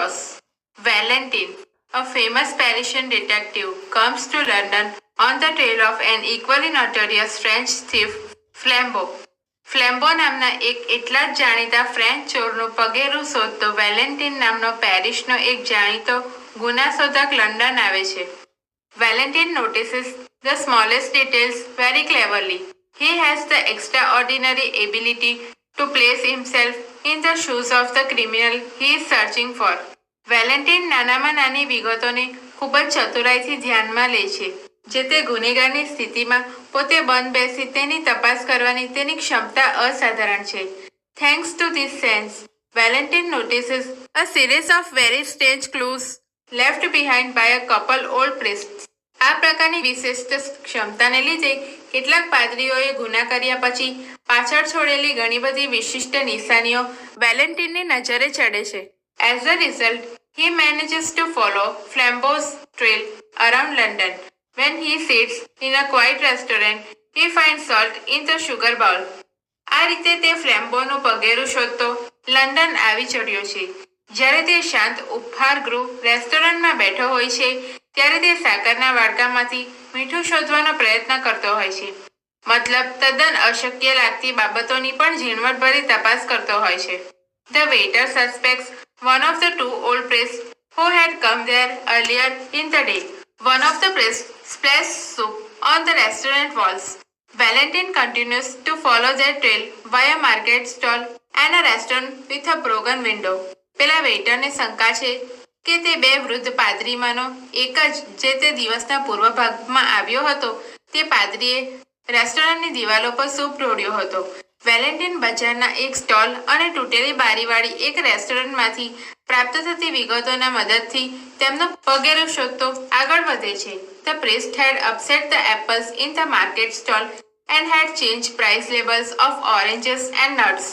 loss. Valentine, a famous Parisian detective, comes to London on the trail of an equally notorious French thief, Flambeau. ફ્લેમ્બો નામના એક એટલા જ જાણીતા French ચોરનું પગેરું શોધતો Valentine નામનો પેરિસનો એક જાણીતો ગુનાશોધક લંડન આવે છે. Valentine notices the smallest details very cleverly. He has the extraordinary ability to place himself in the shoes of the criminal he is searching for. Valentine નાનામાં નાની વિગતોને ખૂબ જ ચતુરાઈથી ધ્યાનમાં લે છે, જે તે ગુનેગારની સ્થિતિમાં પોતે બંધ બેસી તેની તપાસ કરવાની તેની ક્ષમતા અસાધારણ છે. Thanks to this sense, Valentine notices a series of very strange clues left behind by a couple old priests. આ પ્રકારની વિશિષ્ટ ક્ષમતાને લીધે કેટલાક પાદરીઓએ ગુના કર્યા પછી પાછળ છોડેલી ઘણી બધી વિશિષ્ટ નિશાનીઓ વેલેન્ટિનની નજરે ચડે છે. As a result, he manages to follow Flambeau's trail around London. When he sits in a quiet restaurant, he finds salt in the sugar bowl. આ રીતે તે ફ્લેમ્બોનું પગેરું શોધતો લંડન આવી ચડ્યો છે. જ્યારે તે શાંત ઉપહાર ગૃહ રેસ્ટોરન્ટમાં બેઠો હોય છે ત્યારે તે સાકરના વાડકામાંથી મીઠું શોધવાનો પ્રયત્ન કરતો હોય છે. મતલબ તદ્દન અશક્ય લાગતી બાબતોની પણ ઝીણવટભરી તપાસ કરતો હોય છે. The waiter suspects one of the two old priests who had come there earlier in the day. One of the priests splashed soup on the restaurant walls. Valentine continues to follow their trail via market stall and a restaurant with a broken window. પેલા વેઇટરને શંકા છે કે તે બે વૃદ્ધ પાદરીમાંનો એક જ જે તે દિવસના પૂર્વ ભાગમાં આવ્યો હતો તે પાદરીએ રેસ્ટોરન્ટની દિવાલો પર સૂપ ઢોળ્યો હતો. વેલેન્ટિન બજારના એક સ્ટોલ અને તૂટેલી બારીવાળી એક રેસ્ટોરન્ટમાંથી પ્રાપ્ત થતી વિગતોના મદદથી તેમનો પગેરું શોધતો આગળ વધે છે. The priest had upset the apples in the market stall and had changed price labels of oranges and nuts.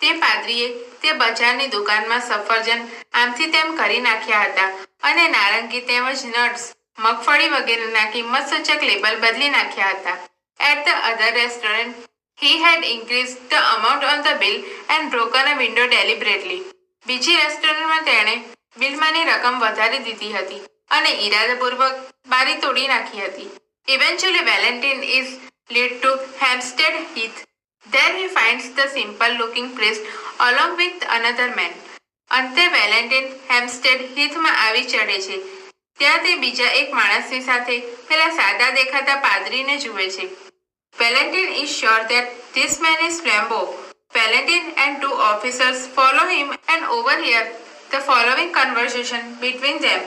તે પાદરીએ તે બજારની દુકાનમાં સફરજન આમથી તેમ કરી નાખ્યા હતા અને નારંગી તેમજ નટ્સ મગફળી વગેરેના કિંમત સૂચક લેબલ બદલી નાખ્યા હતા. At the other restaurant, he had increased the amount on the bill and broken a window deliberately. બીજી રેસ્ટોરન્ટમાં તેણે બિલમાંની રકમ વધારી દીધી હતી અને ઈરાદાપૂર્વક બારી તોડી નાખી હતી. Eventually, Valentine is led to Hampstead Heath. There he finds the simple-looking priest along with another man. અંતે વેલેન્ટિન હેમ્પસ્ટેડ હીથમાં આવી ચડે છે. ત્યાં તે બીજા એક માણસની સાથે પેલા સાદા દેખાતા પાદરીને જુએ છે. Valentine is sure that this man is Flambeau. Valentine and two officers follow him and overhear the following conversation between them.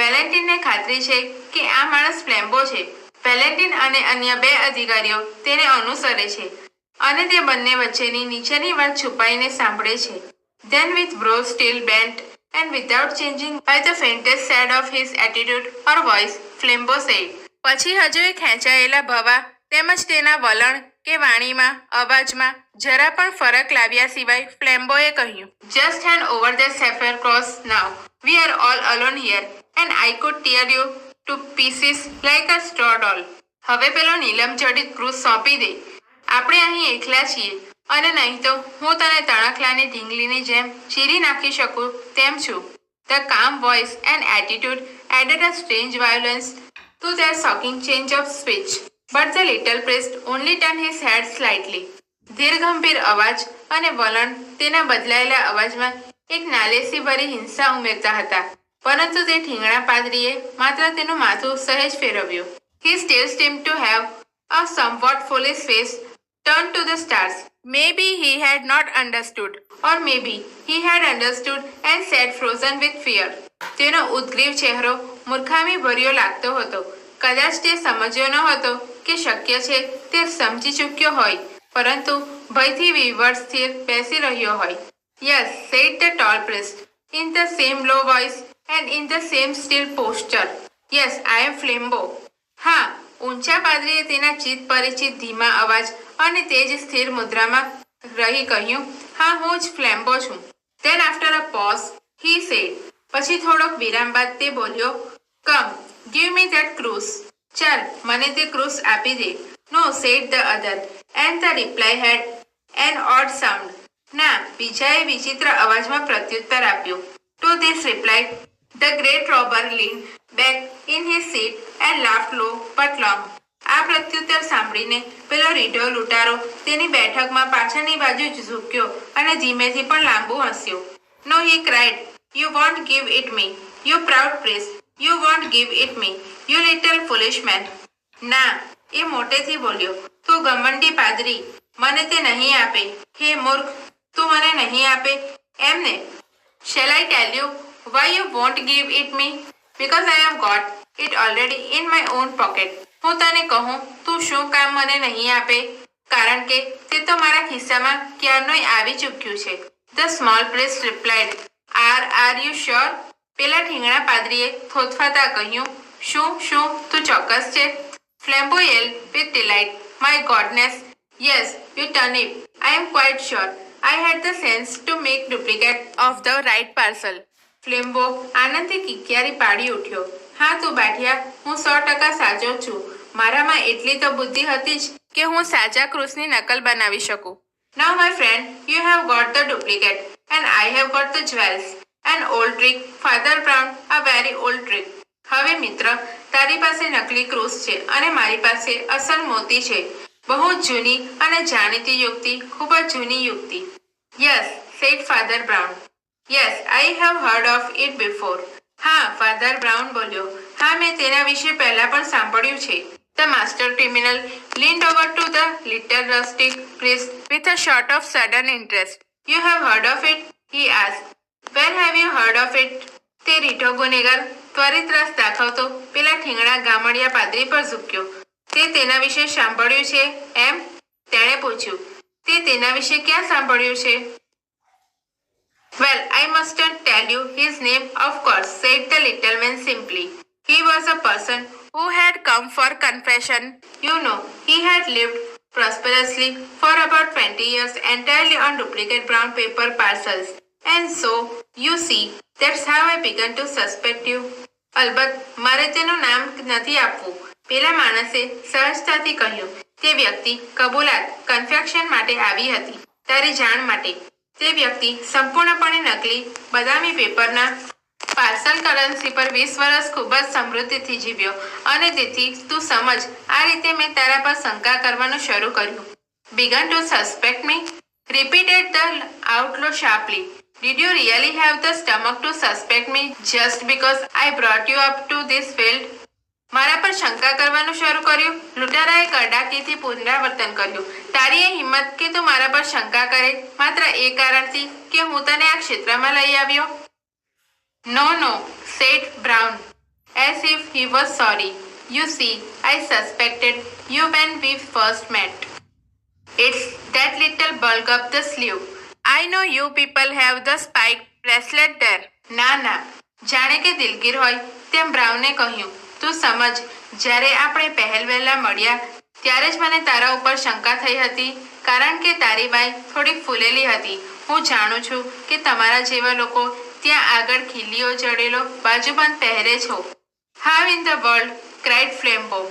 વેલેન્ટિનને ખાતરી છે કે આ માણસ ફ્લેમ્બો છે. વેલેન્ટિન અને અન્ય બે અધિકારીઓ તેને અનુસરે છે અને તે બંને વચ્ચેની નીચેની વાત છુપાઈને સાંભળે છે. Then with brow still bent and without changing by the faintest shade of his attitude or voice, Flambeau said. પછી હજુ એ ખેંચાયેલા ભવા તેમજ તેના વલણ કે વાણીમાં અવાજમાં જરા પણ ફરક લાવ્યા સિવાય ફ્લેમ્બોએ કહ્યું, Just hand over the sapphire cross now. We are all alone here and I could tear you to pieces like a straw doll. હવે પેલો નીલમ જડિત ક્રૂસ સોંપી દે. આપણે અહીં એકલા છીએ અને નહીં તો હું તને તણખલાની ઢીંગલીની જેમ ચીરી નાખી શકું તેમ છું. The calm voice and attitude added a strange violence to their shocking change of speech. But the little priest only turned his head slightly. ધીરગંભીર અવાજ અને વલણ તેના બદલાયેલા અવાજમાં એક નાલેસી ભરી હિંસા ઉમેરતા હતા, પરંતુ તે ઠીંગણા પાદરીએ માત્ર તેનું માથું સહેજ ફેરવ્યું. He still seemed to have a somewhat foolish face turned to the stars. Maybe he had not understood, or maybe he had understood and sat frozen with fear. તેનો ઉદ્ગ્રીવ ચહેરો મૂર્ખામી ભર્યો લાગતો હતો. કદાચ તે સમજ્યો ન હતો કે શક્ય છે તે સમજી ચૂક્યો હોય, પરંતુ ભયથી વિવળ સ્થિર બેસી રહ્યો હોય. Yes, said the tall priest, in the same low voice and in the same still posture. Yes, I am Flambeau. હા, ઊંચા પાદરીએ તેના ચિત્ત પરિચિત ધીમા અવાજ અને તે જ સ્થિર મુદ્રામાં રહી કહ્યું, હા, હું જ ફ્લેમ્બો છું. Then after a pause, he said. પછી થોડોક વિરામ બાદ તે બોલ્યો, Come, give me that cruise. ચાલ, મને તે ક્રૂસ આપી દે. No, said the other, and the reply had an odd sound. ના, બીજાએ વિચિત્ર અવાજમાં પ્રત્યુત્તર આપ્યું. To this reply, the great robber leaned back in his seat and laughed low but long. આ પ્રત્યુત્તર સાંભળીને પેલો રીઢો લૂંટારો તેની બેઠકમાં પાછળની બાજુ જ ઝૂક્યો અને ધીમેથી પણ લાંબુ હસ્યો. No he cried, you won't give it me, you proud priest, you won't give it me, you little foolish man. ના, એ મોટેથી બોલ્યો, તું ઘમંડી પાદરી, મને તે નહીં આપે. હે મૂર્ખ, તું મને નહીં આપે એમને. Shall I tell you why you won't give it me? Because I have got it already in my own pocket. હું તને કહું તું શું કામ મને નહીં આપે? કારણ કે તે તો મારા ખિસ્સામાં ક્યારનોય આવી ચૂક્યું છે. The small priest replied, Are you sure? પેલા ઠીંગણા પાદરીએ થોથવાતા કહ્યું, શું તું ચોક્કસ છે? Flambeau yelled with delight, My goodness, yes, you turnip. I am quite sure. I had the sense to make duplicate of the right parcel. ફ્લેમ્બો આનંદથી કિકિયારી પાડી ઉઠ્યો. હા તું બાઠિયા, હું 100% સાચો છું. મારામાં એટલી તો બુદ્ધિ હતી જ કે હું સાચા ક્રુસની નકલ બનાવી શકું. Now my friend, you have got the duplicate and I have got the jewels. An old trick, Father Brown, a very old trick. હવે મિત્ર, તારી પાસે નકલી ક્રુસ છે અને મારી પાસે અસલ મોતી છે. બહુ જૂની અને જાણીતી યુક્તિ, ખૂબ જ જૂની યુક્તિ. Yes, said Father Brown. Yes, I have heard of it before. હા, Father Brown બોલ્યો. હા, મેં તેના વિશે પહેલા પણ સાંભળ્યું છે. The master criminal leaned over to the little rustic priest with a sort of sudden interest. You have heard of it? He asked. Where have you heard of it? તે રીઢો ગુનેગાર ત્વરિત રસ દાખવતો પેલા ઠીંગણા ગામડિયા પાદરી પર ઝૂક્યો. તે તેના વિશે સાંભળ્યું છે એમ? તેણે પૂછ્યું. તે તેના વિશે ક્યાં સાંભળ્યું છે? Well, I mustn't tell you his name, of course, said the little man simply. He was a person who had come for confession. You know, he had lived prosperously for about 20 years entirely on duplicate brown paper parcels. And so, you see, that's how I began to suspect you. અલબત્ત મારે તેનું નામ નથી આપવું, પેલા માણસે સહજતાથી કહ્યું. તે વ્યક્તિ કબૂલાત કન્ફેક્શન માટે આવી હતી, તારી જાણ માટે. તે વ્યક્તિ સંપૂર્ણપણે નકલી બદામી પેપરના પાર્સલ કરન્સી પર 20 વર્ષ ખૂબ જ સમૃદ્ધિથી જીવ્યો અને તેથી તું સમજ, આ રીતે મેં તારા પર શંકા કરવાનું શરૂ કર્યું. Began to suspect me? Repeated the outlaw sharply. Did you really have the stomach to suspect me just because I brought you up to this field? મારા પર શંકા કરવાનું શરૂ કર્યું. લૂંટારાએ કરડાકીથી પુનરાવર્તન કર્યું. તારી એ હિંમત કે તું મારા પર શંકા કરે માત્ર એ કારણથી કે હું તને આ ક્ષેત્રમાં લઈ આવ્યો? No, said Brown, as if he was sorry. You see, I suspected you when we first met. It's that little bulk up the sleeve. I know you people have the spiked bracelet there. ના, જાણે કે દિલગીર હોય તેમ બ્રાઉને કહ્યું. તું સમજ, જ્યારે આપણે પહેલવહેલા મળ્યા ત્યારે જ મને તારા ઉપર શંકા થઈ હતી, કારણ કે તારી બાઈ થોડીક ફૂલેલી હતી. હું જાણું છું કે તમારા જેવા લોકો ત્યાં આગળ ખીલીઓ જડેલો બાજુબંધ પહેરે છો. How in the world? cried Flambeau.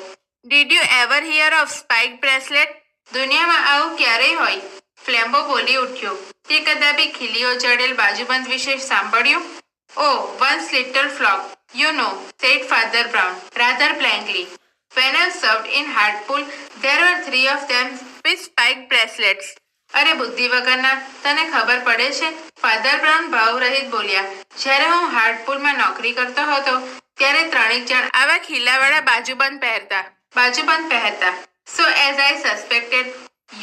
Did you ever hear of spiked bracelet? દુનિયામાં આવું ક્યારેય હોય? ફ્લેમ્બો બોલી ઉઠ્યો. તે કદાપી ખીલીઓ જડેલ બાજુબંધ વિશે સાંભળ્યું? Oh, once little flock, you know, said Father Brown, rather blankly. When I served in Hartpool, there were 3 of them with spiked bracelets. અરે બુદ્ધિ વગરના, તને ખબર પડે છે? ફાધર બ્રાઉન ભાવરહિત બોલ્યા. જ્યારે હું હાર્ટપુલમાં નોકરી કરતો હતો ત્યારે 3 જણ આવા ખીલાવાળા બાજુબંધ પહેરતા. So as I suspected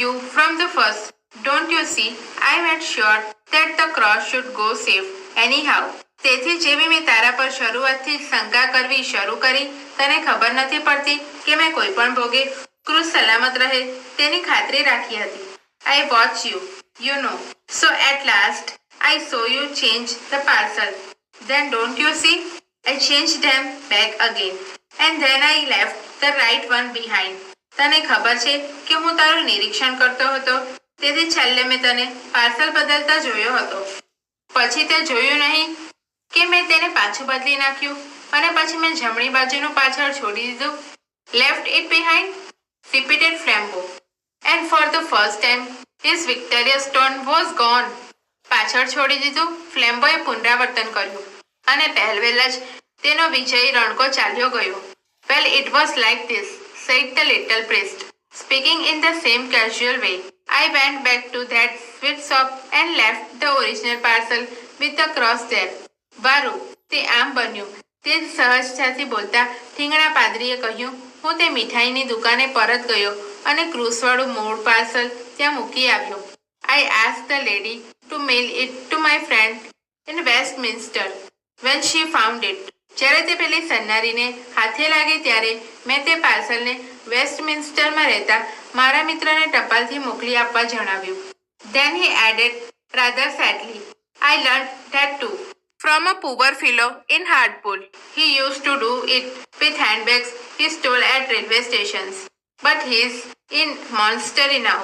you from the first, don't you see, I made sure that the cross should go safe anyhow. તેથી જેવી મેં તારા પર શરૂઆતથી શંકા કરવી શરૂ કરી, તને ખબર નથી પડતી કે મેં કોઈ પણ ભોગે ક્રુઝ સલામત રહે તેની ખાતરી રાખી હતી. I watch you, you know. So at last, I saw you change the parcel. Then don't you see, I changed them back again. And then I left the right one behind. તને ખબર છે કે હું તારું નિરીક્ષણ કરતો હતો, તેથી છેલ્લે મેં તને પાર્સલ બદલતા જોયો હતો. પછી તે જોયું નહીં કે મેં તેને પાછું બદલી નાખ્યું અને પછી મેં જમણી બાજુનું પાછળ છોડી દીધું. Left it behind? Repeated Flambeau. And for the first time, his victorious tone was gone. પાછળ છોડી દીધું? ફ્લેમ્બોએ પુનરાવર્તન કર્યું અને પહેલવેલ જ તેનો વિજયી રણકો ચાલ્યો ગયો. Well, it was like this, said the little priest, speaking in the same casual way. I went back to that sweet shop and left the original parcel with the cross there. વારું, તે આમ બન્યું. તે સહજતાથી બોલતા ઠીંગણા પાદરીએ કહ્યું, હું તે મીઠાઈની દુકાને પરત ગયો અને ક્રૂસવાળું મૂળ પાર્સલ ત્યાં મૂકી આવ્યો. I asked the lady to mail it to my friend in Westminster when she found it. જ્યારે તે પેલી સન્નારીને હાથે લાગી ત્યારે મેં તે પાર્સલને વેસ્ટમિન્સ્ટરમાં રહેતા મારા મિત્રને ટપાલથી મોકલી આપવા જણાવ્યું. Then he added rather sadly, I learned that too from a poor fellow in Hartpool. He used to do it with handbags he stole at railway stations. But he's in Monastery now.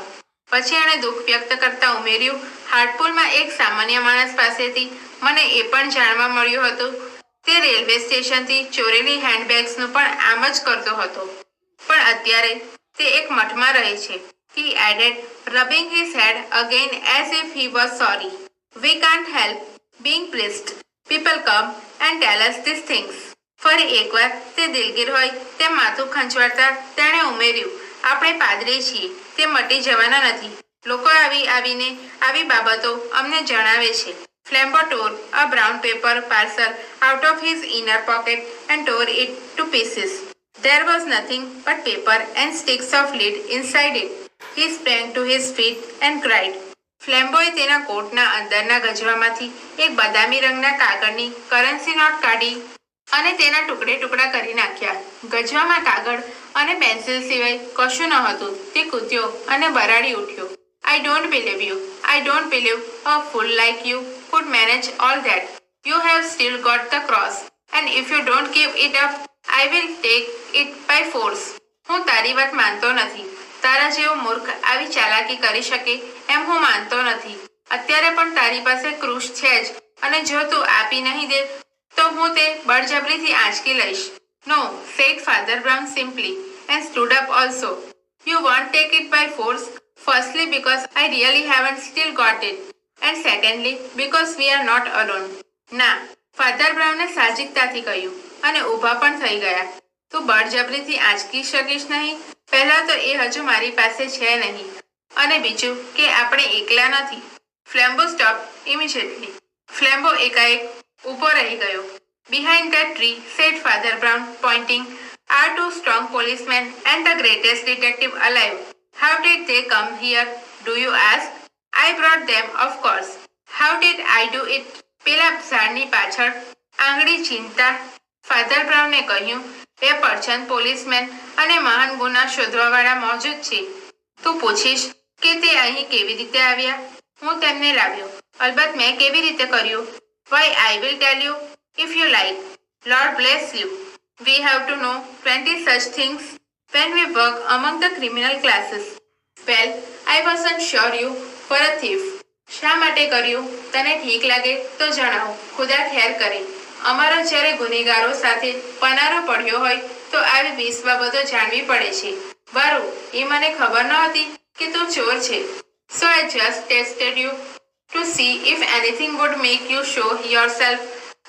પછી એણે દુઃખ વ્યક્ત કરતા ઉમેર્યું, હાર્ટપુલમાં એક સામાન્ય માણસ પાસેથી મને એ પણ જાણવા મળ્યું હતું તે રેલવે સ્ટેશનથી ચોરેલી હેન્ડબેગ્સનું પણ આમ જ કરતો હતો. પણ અત્યારે તે એક મઠમાં રહે છે. He added, rubbing his head again as if he was sorry. We can't help being pleased. People come and tell us these things. ફરી એકવાર તે દિલગીર હોય તેમ માથું ખંચવાડતા તેણે ઉમેર્યું, આપણે પાદરી છીએ, તે મટી જવાના નથી. લોકો આવીને આવી બાબતો અમને જણાવે છે. Flambeau tore a brown paper parcel out of his inner pocket and tore it to pieces. There was nothing but paper and sticks of lead inside it. He sprang to his feet and cried. ફ્લેમ્બોએ તેના કોટના અંદરના ગજવામાંથી એક બદામી રંગના કાગળની currency not કાઢી અને તેના ટુકડે ટુકડા કરી નાખ્યા. ગજવામાં કાગળ અને પેન્સિલ સિવાય કશું ન હતું. તે કૂદ્યો અને બરાડી ઉઠ્યો. I don't believe you. I don't believe a fool like you could manage all that. You have still got the cross, and if you don't give it up, I will take it by force. હું તારી વાત માનતો નથી. તારા જેવો મૂર્ખ આવી ચાલાકી કરી શકે એમ હું માનતો નથી. અત્યારે પણ તારી પાસે ક્રૂસ છે જ, અને જો તું આપી નહીં દે તો હું તે બળજબરીથી આંચકી લઈશ. No, said Father Brown simply, and stood up also. You won't take it by force. Firstly, because I really haven't still got it. And secondly, because we are not alone. ના, ફાધર બ્રાઉને સાહજિકતાથી કહ્યું અને ઊભા પણ થઈ ગયા. તું બળજબરીથી આંચકી શકીશ નહીં. પહેલા તો એ હજુ મારી પાસે છે નહીં, અને બીજું કે આપણે એકલા નથી. ફ્લેમ્બો સ્ટોપ ઇમિડિયેટલી. ફ્લેમ્બો એકાએક ઊભો રહી ગયો. Behind that tree, said Father Brown, pointing, are two strong policemen and the greatest detective alive. How did they come here, do you ask? I brought them, of course. How did I do it? પેલા ઝાડની પાછળ આંગળી ચીંધતા father બ્રાઉને કહ્યું, બે પરછન policeman અને મહાન ગુના શોધવાવાળા મોજૂદ છે. તું પૂછીશ કે તે અહીં કેવી રીતે આવ્યા? હું તેમને લાવ્યો. અલબત્ત મેં કેવી રીતે કર્યું? Why, I will tell you if you like. Lord bless you. We have to know 20 such things when we work among the criminal classes. Well, I wasn't sure you were a thief. શા માટે કર્યું? તને ઠીક લાગે તો જણાવો. ખુદા ખેર કરે. અમારો જ્યારે ગુનેગારો સાથે પનારો પડ્યો હોય તો આવી 20 બાબતો જાણવી પડે છે. વારું, એ મને ખબર ન હતી કે તું ચોર છે. So I just tested you to see if anything would make you show yourself.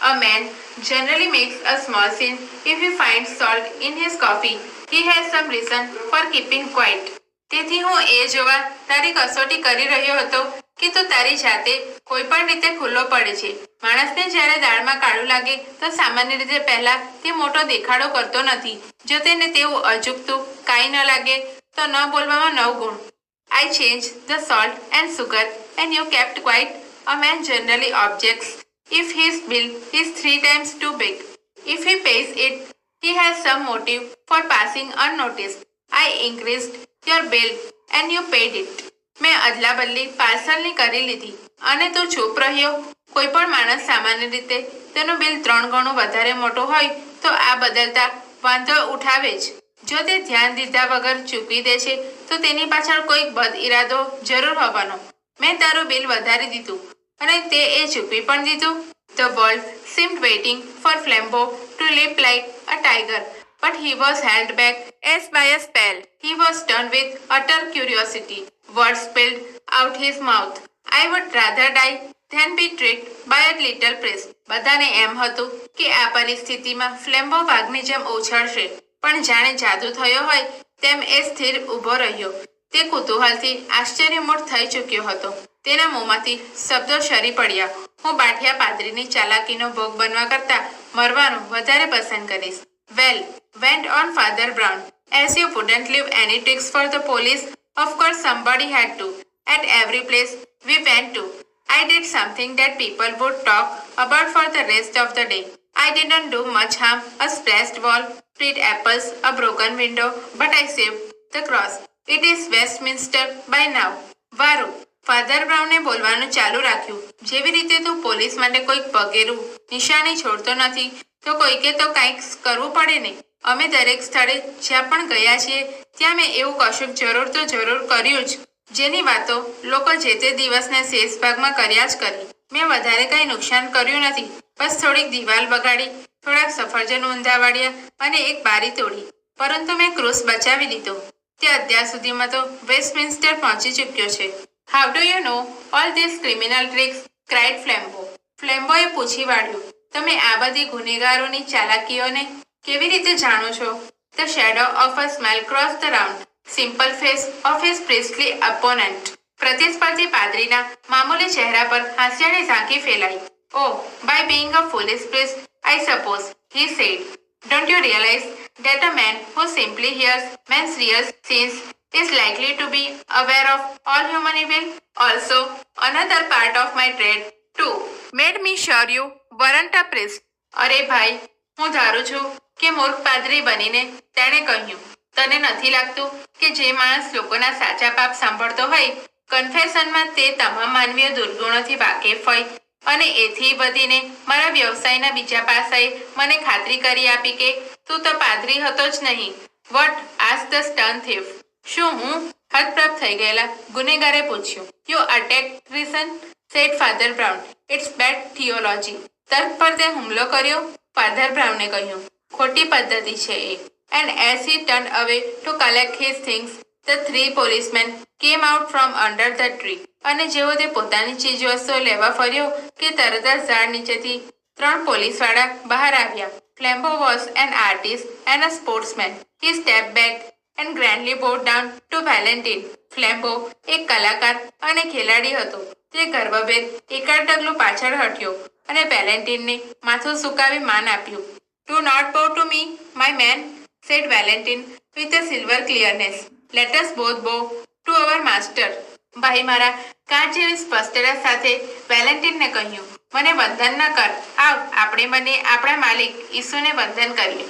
A man generally makes a small scene if he finds salt in his coffee. He has some reason for keeping quiet. તેથી હું એ જોવા તારી કસોટી કરી રહ્યો હતો કે તું તારી જાતે કોઈ પણ રીતે ખુલ્લો પડે છે. માણસને જ્યારે દાળમાં કાળું લાગે તો સામાન્ય રીતે પહેલા તે મોટો દેખાડો કરતો નથી. જો તેને તેવું અજુગતું કાંઈ ન લાગે તો ન બોલવામાં 9 ગુણ. I changed the salt and sugar and you kept quiet. A man generally objects if his bill is 3 times too big. If he pays it, he has some motive for passing unnoticed. I increased your bill and you paid it. મેં અદલા બદલી પાર્સલની કરી લીધી અને તું ચૂપ રહ્યો. કોઈ પણ માણસ સામાન્ય રીતે તેનું બિલ 3 ગણું વધારે મોટું હોય તો આ બદલતા વાંધો ઉઠાવે જ. જો તે ધ્યાન દીધા વગર ચૂકવી દે છે તો તેની પાછળ કોઈક બદ ઇરાદો જરૂર હોવાનો. મેં તારું બિલ વધારી દીધું અને તે એ ચૂકવી પણ દીધું. The world seemed waiting for Flambeau to leap like a tiger, but he was held back as by a spell. He was stunned with utter curiosity. Words spilled out his mouth. I would rather die then be tricked by a little prince. બધાને એમ હતું કે આ પરિસ્થિતિમાં ફ્લેમ્બો વાઘની જેમ ઉછળશે, પણ જાણે જાદુ થયો હોય તેમ એ સ્થિર ઊભો રહ્યો. તે કુતૂહલથી આશ્ચર્યમૂળ થઈ ચૂક્યો હતો. તેના મોંમાંથી શબ્દો સરી પડ્યા. હું બાઠિયા પાદરીની ચાલાકીનો ભોગ બનવા કરતાં મરવાનું વધારે પસંદ કરીશ. Well, went on Father Brown, as you wouldn't leave any tricks for the police, of course somebody had to. At every place we went to, I did something that people would talk about for the rest of the day. I didn't do much harm, a splashed wall, split apples, a broken window, but I saved the cross. It is Westminster by now. વારું. Father બ્રાઉને બોલવાનું ચાલુ રાખ્યું. જેવી રીતે તું police માટે કોઈક પગેરું નિશાની છોડતો નથી, તો કોઈકે તો કંઈક કરવું પડે ને. અમે દરેક સ્થળે જ્યાં પણ ગયા છીએ ત્યાં મેં એવું કશુંક જરૂર તો જરૂર કર્યું જ, જેની વાતો લોકો જે તે દિવસના શેષ ભાગમાં કર્યા જ કરી. મેં વધારે કંઈ નુકસાન કર્યું નથી. બસ થોડીક દિવાલ બગાડી, થોડાક સફરજન ઊંધા વાળ્યા અને એક બારી તોડી. પરંતુ મેં ક્રુસ બચાવી લીધો. તે અત્યાર સુધીમાં તો વેસ્ટમિન્સ્ટર પહોંચી ચૂક્યો છે. How do you know all these criminal tricks? cried Flambeau. ફ્લેમ્બોએ પૂછી વાળ્યું. તમે આ બધી ગુનેગારોની ચાલાકીઓને કેવી રીતે જાણો છો? The shadow of a smile crossed the round, simple face of his priestly opponent. પ્રતિસ્પર્ધી પાદરીના મામૂલી ચહેરા પર હાસ્યની ઝાંખી ફેલાઈ. Oh, by being a foolish priest, I suppose, he said. Don't you realize that a man who simply hears man's real sins is likely to be aware of all human evil? Also, another part of my trade, too, made me sure you weren't a priest. અરે ભાઈ, હું ધારું છું કે મૂર્ખ પાદરી બનીને તેણે કહ્યું. તને નથી લાગતું કે જે માણસ લોકોના સાચા પાપ સાંભળતો હોય, કન્ફેશનમાં તે તમામ માનવીય દુર્ગુણોથી વાકેફ હોય, અને એથી વધીને મારા વ્યવસાયના બીજા પાસાએ મને ખાતરી કરી આપી કે તું તો પાદરી હતો જ નહીં. What ask the stern thief. શું હું? હતપ્રભ થઈ ગયેલા ગુનેગારે પૂછ્યું. You attack treason, said Father Brown. It's bad theology. તર્ક પર તે હુમલો કર્યો? ફાધર બ્રાઉને કહ્યું. ખોટી પદ્ધતિ છે એ. And as he turned away to collect his things, the three policemen came out from under the tree. અને જેવો તે પોતાની ચીજવસ્તુઓ લેવા ફર્યો કે તરત જ ઝાડ નીચેથી 3 પોલીસવાળા બહાર આવ્યા. Flambeau was an artist and a sportsman. He stepped back and grandly bowed down to Valentine. Flambeau એક કલાકાર અને ખેલાડી હતો. તે ગર્ભભેર એકાદ ડગલું પાછળ હટ્યો અને વેલેન્ટિનને માથું સુકાવી માન આપ્યું. Do not bow to me, my man, said Valentine with a silver clearness. Let us both bow to our master. ભાઈ મારા કાચ જેવી સ્પષ્ટતા સાથે વેલેન્ટિનને કહ્યું. મને વંદન ન કર. આવ, આપણે બંને આપણા માલિક ઈસુને વંદન કરીએ.